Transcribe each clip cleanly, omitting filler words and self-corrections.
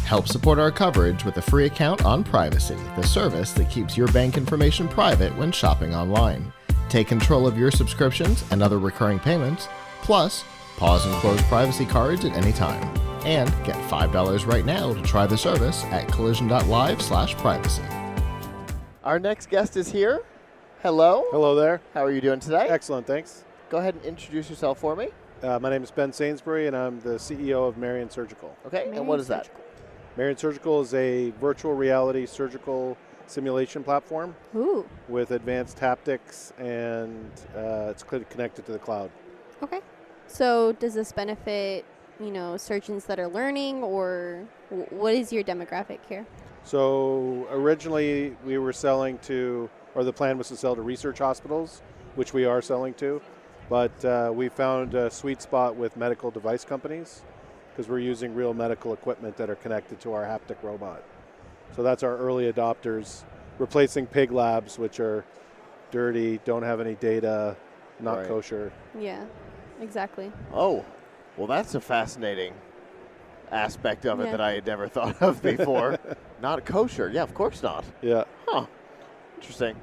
Help support our coverage with a free account on Privacy, the service that keeps your bank information private when shopping online. Take control of your subscriptions and other recurring payments, plus pause and close privacy cards at any time. And get $5 right now to try the service at collision.live/privacy. Our next guest is here. Hello. Hello there. How are you doing today? Excellent, thanks. Go ahead and introduce yourself for me. My name is Ben Sainsbury, and I'm the CEO of Marion Surgical. Okay, and what is that? Marion Surgical is a virtual reality surgical simulation platform with advanced haptics, and it's connected to the cloud. Okay. So does this benefit, surgeons that are learning, or what is your demographic here? So originally we were selling to, or the plan was to sell to research hospitals, which we are selling to, but we found a sweet spot with medical device companies because we're using real medical equipment that are connected to our haptic robot. So that's our early adopters, replacing pig labs, which are dirty, don't have any data, not kosher. Yeah, exactly. Oh, well, that's a fascinating aspect of it that I had never thought of before. Not kosher. Yeah, of course not. Yeah. Huh. Interesting.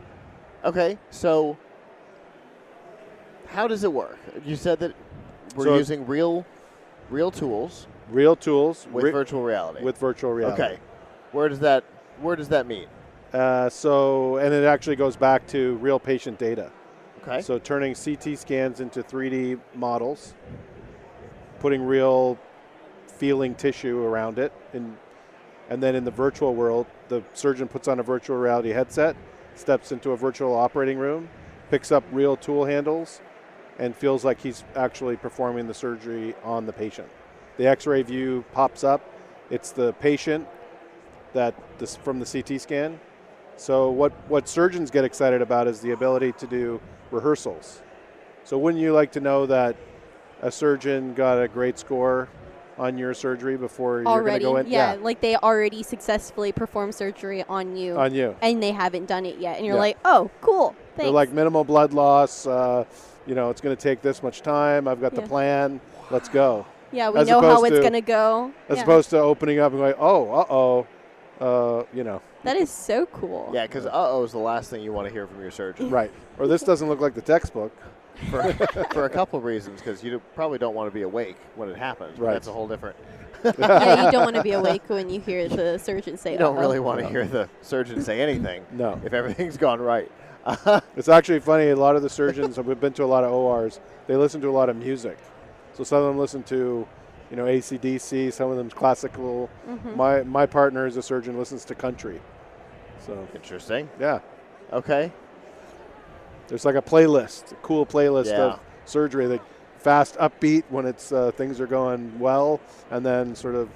Okay, so how does it work? You said that we're using real tools. Real tools. With virtual reality. With virtual reality. Okay. Where does that mean? And it actually goes back to real patient data. Okay. So turning CT scans into 3D models, putting real feeling tissue around it, and then in the virtual world, the surgeon puts on a virtual reality headset, steps into a virtual operating room, picks up real tool handles, and feels like he's actually performing the surgery on the patient. The X-ray view pops up. It's the patient from the CT scan. So what surgeons get excited about is the ability to do rehearsals. So wouldn't you like to know that a surgeon got a great score on your surgery before you're going to go in? Yeah, like they already successfully performed surgery on you. On you. And they haven't done it yet. And you're like, oh, cool, thanks. They're like minimal blood loss. It's going to take this much time. I've got the plan. Let's go. Yeah, we know how it's going to go. As opposed to opening up and going, That is so cool. Yeah, because uh-oh is the last thing you want to hear from your surgeon. Right. Or this doesn't look like the textbook. For a couple of reasons, because you probably don't want to be awake when it happens. Right. That's a whole different. Yeah, you don't want to be awake when you hear the surgeon say. You don't really want to hear the surgeon say anything. No. If everything's gone right. It's actually funny. A lot of the surgeons, we've been to a lot of ORs. They listen to a lot of music. So some of them listen to, AC/DC. Some of them's classical. Mm-hmm. My partner, as a surgeon, listens to country. So interesting. Yeah. Okay. There's like a cool playlist of surgery, that fast, upbeat when it's things are going well, and then sort of,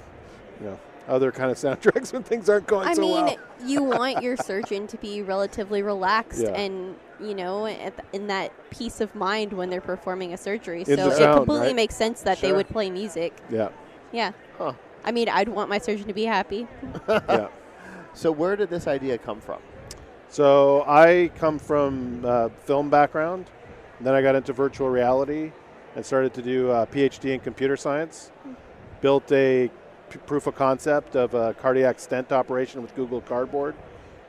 other kind of soundtracks when things aren't going so well. I mean, you want your surgeon to be relatively relaxed and, in that peace of mind when they're performing a surgery. So it completely makes sense that they would play music. Yeah. Yeah. Huh. I mean, I'd want my surgeon to be happy. Yeah. So where did this idea come from? So I come from film background, and then I got into virtual reality and started to do a PhD in computer science. Built a proof of concept of a cardiac stent operation with Google Cardboard.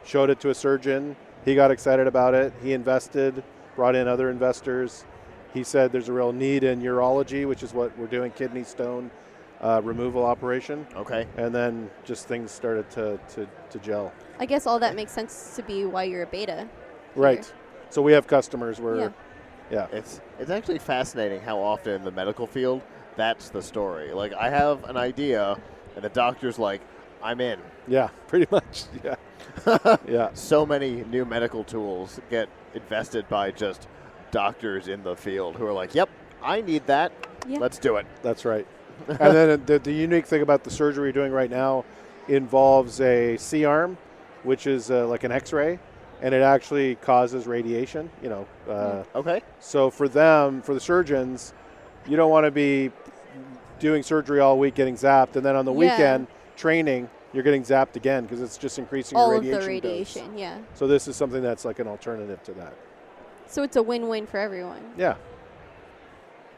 Showed it to a surgeon. He got excited about it. He invested, brought in other investors. He said there's a real need in urology, which is what we're doing, kidney stone removal operation. Okay. And then just things started to gel. I guess all that makes sense to be why you're a beta. Right. So we have customers where, It's actually fascinating how often in the medical field, that's the story. Like, I have an idea, and the doctor's like, I'm in. Yeah, pretty much. Yeah. Yeah. So many new medical tools get invested by just doctors in the field who are like, yep, I need that. Yeah. Let's do it. That's right. And then the unique thing about the surgery we're doing right now involves a C-arm, which is like an X-ray, and it actually causes radiation, Okay. So for the surgeons, you don't want to be doing surgery all week getting zapped, and then on the weekend training, you're getting zapped again because it's just increasing your radiation all of the radiation dose. Yeah. So this is something that's like an alternative to that. So it's a win-win for everyone. Yeah.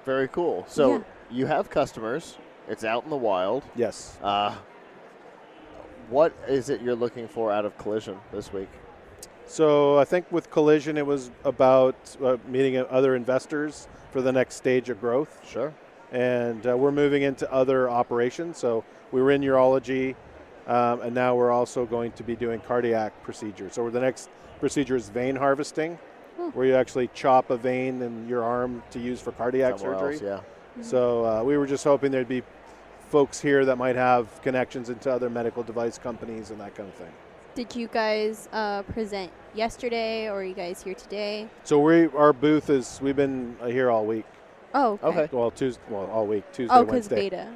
Very cool. So you have customers. It's out in the wild. Yes. What is it you're looking for out of Collision this week? So I think with Collision, it was about meeting other investors for the next stage of growth. Sure. And we're moving into other operations. So we were in urology, and now we're also going to be doing cardiac procedures. So the next procedure is vein harvesting, where you actually chop a vein in your arm to use for cardiac surgery. Else, yeah. So we were just hoping there'd be folks here that might have connections into other medical device companies and that kind of thing. Did you guys present yesterday, or are you guys here today? So our booth is, we've been here all week. Oh, okay. Well, all week, Tuesday, Wednesday. Wednesday. Beta.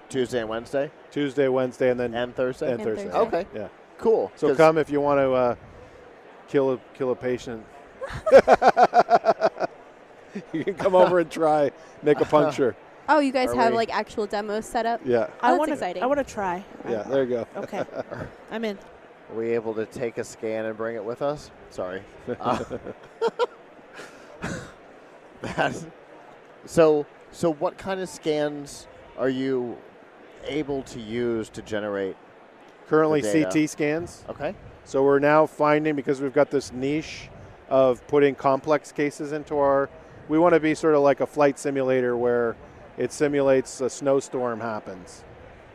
Tuesday and Wednesday? Tuesday, Wednesday, and then Thursday? And Thursday. Okay. Yeah. Cool. So come if you want to kill a patient. You can come over and try, make a puncture. Oh, you guys have like actual demos set up? Yeah. That's exciting. I want to try. Yeah, there you go. Okay. I'm in. Are we able to take a scan and bring it with us? Sorry. So what kind of scans are you able to use to generate? Currently CT scans. Okay. So we're now finding, because we've got this niche of putting complex cases into we want to be sort of like a flight simulator where it simulates a snowstorm happens.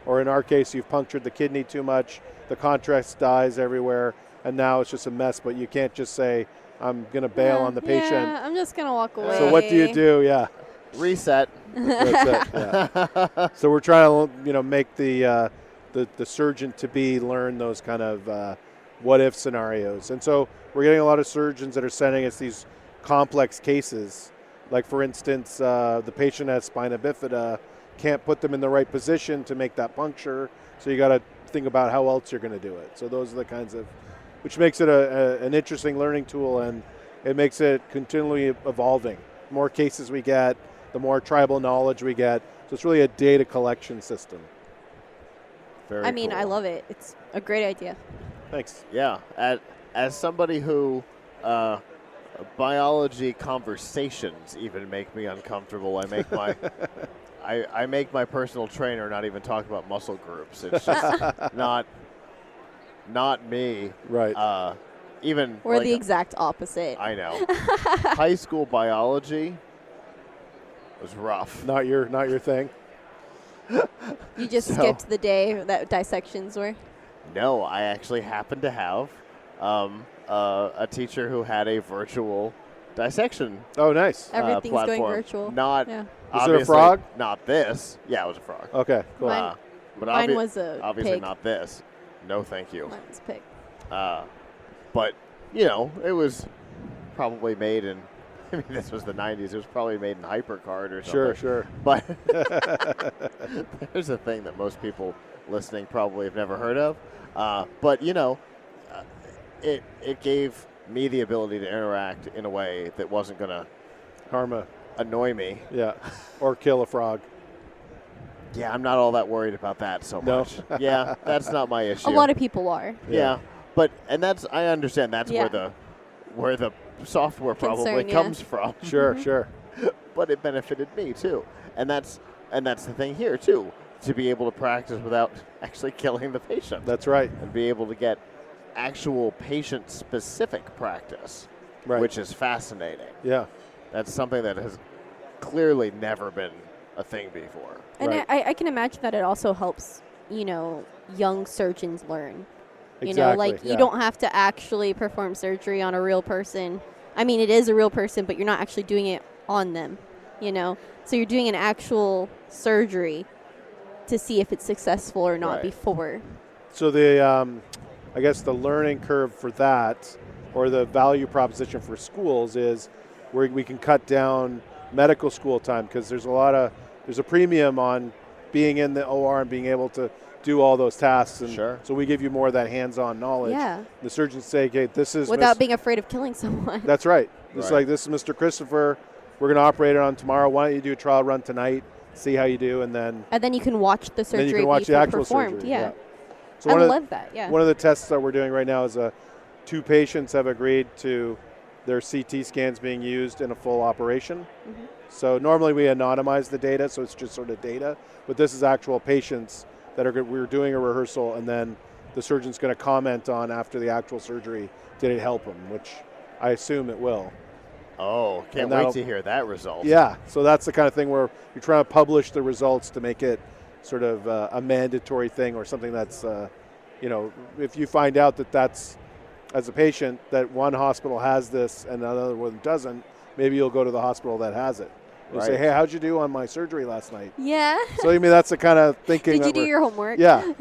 Or in our case, you've punctured the kidney too much, the contrast dies everywhere, and now it's just a mess, but you can't just say, I'm going to bail on the patient. Yeah, I'm just going to walk away. So what do you do? Yeah. Reset. That's it. Yeah. So we're trying to, make the surgeon to be learn those kind of what if scenarios. And so we're getting a lot of surgeons that are sending us these complex cases. Like for instance, the patient has spina bifida, can't put them in the right position to make that puncture. So you got to think about how else you're going to do it. So those are the kinds of, which makes it an interesting learning tool, and it makes it continually evolving. The more cases we get, the more tribal knowledge we get. So it's really a data collection system. I mean, I love it. It's a great idea. Thanks. Yeah. As somebody who biology conversations even make me uncomfortable. I make my I make my personal trainer not even talk about muscle groups. It's just not me. Right. Even we're the exact opposite. I know. High school biology was rough. Not your thing. You just skipped the day that dissections were? No, I actually happened to have a teacher who had a virtual dissection. Oh, nice. Everything's platform. going virtual. Not Was it a frog? Not this. Yeah, it was a frog. Okay, cool. Mine was a obviously pig. not this. No, thank you. Mine was a pig. But it was probably made in. I mean, this was the 90s. It was probably made in HyperCard or something. Sure. But there's a thing that most people listening probably have never heard of. But it gave me the ability to interact in a way that wasn't going to annoy me. Yeah, or kill a frog. Yeah, I'm not all that worried about that so much. Yeah, that's not my issue. A lot of people are. Yeah, I understand that's where the software probably comes from. Sure. But it benefited me too, and that's the thing here too, to be able to practice without actually killing the patient. That's right, and be able to get actual patient-specific practice, right, which is fascinating. Yeah, that's something that has clearly never been a thing before. And right. I can imagine that it also helps, young surgeons learn. Exactly, you don't have to actually perform surgery on a real person. I mean, it is a real person, but you're not actually doing it on them, So you're doing an actual surgery to see if it's successful or not before. So I guess the learning curve for that, or the value proposition for schools, is where we can cut down medical school time, because there's a premium on being in the OR and being able to do all those tasks, and so we give you more of that hands-on knowledge. Yeah. The surgeons say, okay, this is without being afraid of killing someone. That's right. It's like, this is Mr. Christopher. We're going to operate it on tomorrow. Why don't you do a trial run tonight, see how you do, and then you can watch the surgery. Then you can watch the actual performed. surgery. Yeah. So I love that. Yeah. One of the tests that we're doing right now is 2 patients have agreed to their CT scans being used in a full operation. Mm-hmm. So normally we anonymize the data, so it's just sort of data, but this is actual patients that we're doing a rehearsal, and then the surgeon's going to comment on after the actual surgery, did it help him, which I assume it will. Oh, can't wait to hear that result. Yeah, so that's the kind of thing where you're trying to publish the results to make it sort of a mandatory thing, or something that's, if you find out that that's, as a patient, that one hospital has this and another one doesn't, maybe you'll go to the hospital that has it. You say, hey, how'd you do on my surgery last night? Yeah. So, I mean, that's the kind of thinking. Did you do your homework? Yeah.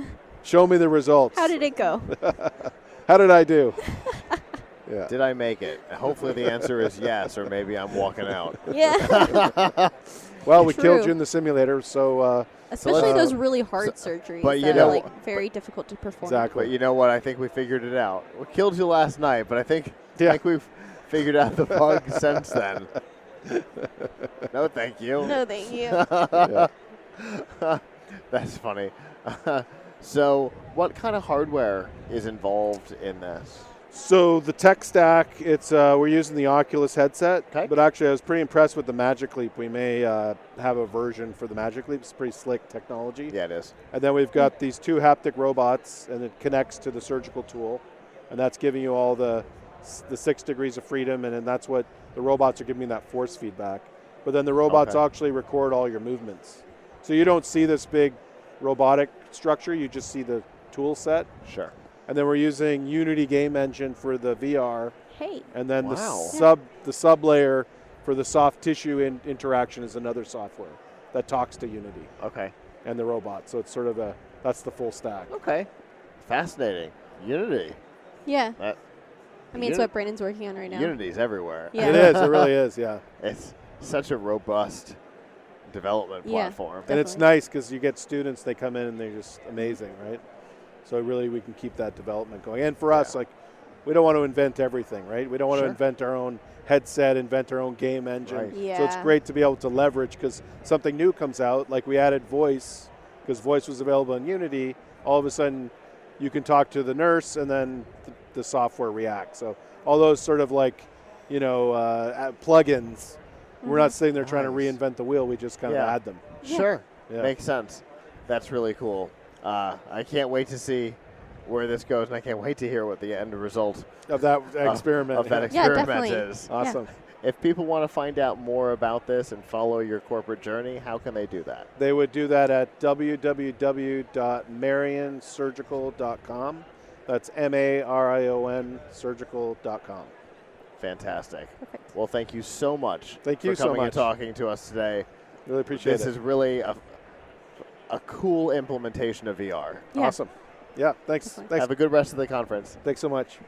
Show me the results. How did it go? How did I do? Yeah. Did I make it? Hopefully the answer is yes, or maybe I'm walking out. Yeah. Well, we killed you in the simulator, so. Especially those really hard surgeries but that are very difficult to perform. Exactly. But you know what? I think we figured it out. We killed you last night, but I think we've figured out the bug since then. No, thank you. No, thank you. That's funny. So what kind of hardware is involved in this? So the tech stack, it's we're using the Oculus headset, but actually I was pretty impressed with the Magic Leap. We may have a version for the Magic Leap. It's pretty slick technology. Yeah, it is. And then we've got these 2 haptic robots, and it connects to the surgical tool, and that's giving you all the 6 degrees of freedom, and then that's what the robots are giving you, that force feedback. But then the robots actually record all your movements. So you don't see this big robotic structure, you just see the tool set. Sure. And then we're using Unity game engine for the VR. Hey. And then the sub layer for the soft tissue interaction is another software that talks to Unity. Okay. And the robot. So it's sort of that's the full stack. Okay. Fascinating. Unity. Yeah. It's what Brandon's working on right now. Unity's everywhere. Yeah. It is. It really is. Yeah. It's such a robust development platform. And it's nice because you get students, they come in and they're just amazing, right? So really we can keep that development going. And for us, we don't want to invent everything, right? We don't want to invent our own headset, invent our own game engine. Right. Yeah. So it's great to be able to leverage, because something new comes out, like we added voice, because voice was available in Unity. All of a sudden you can talk to the nurse and then the software reacts. So all those sort of plugins, we're not sitting there trying to reinvent the wheel. We just kind of add them. Sure. Yeah. Makes sense. That's really cool. I can't wait to see where this goes, and I can't wait to hear what the end result of that experiment is. Awesome. Yeah. If people want to find out more about this and follow your corporate journey, how can they do that? They would do that at www.marionsurgical.com. That's MARION surgical.com. Fantastic. Perfect. Well, thank you so much for coming and talking to us today. Really appreciate it. This is really a cool implementation of VR. Yeah. Awesome. Yeah, thanks. Have a good rest of the conference. Thanks so much.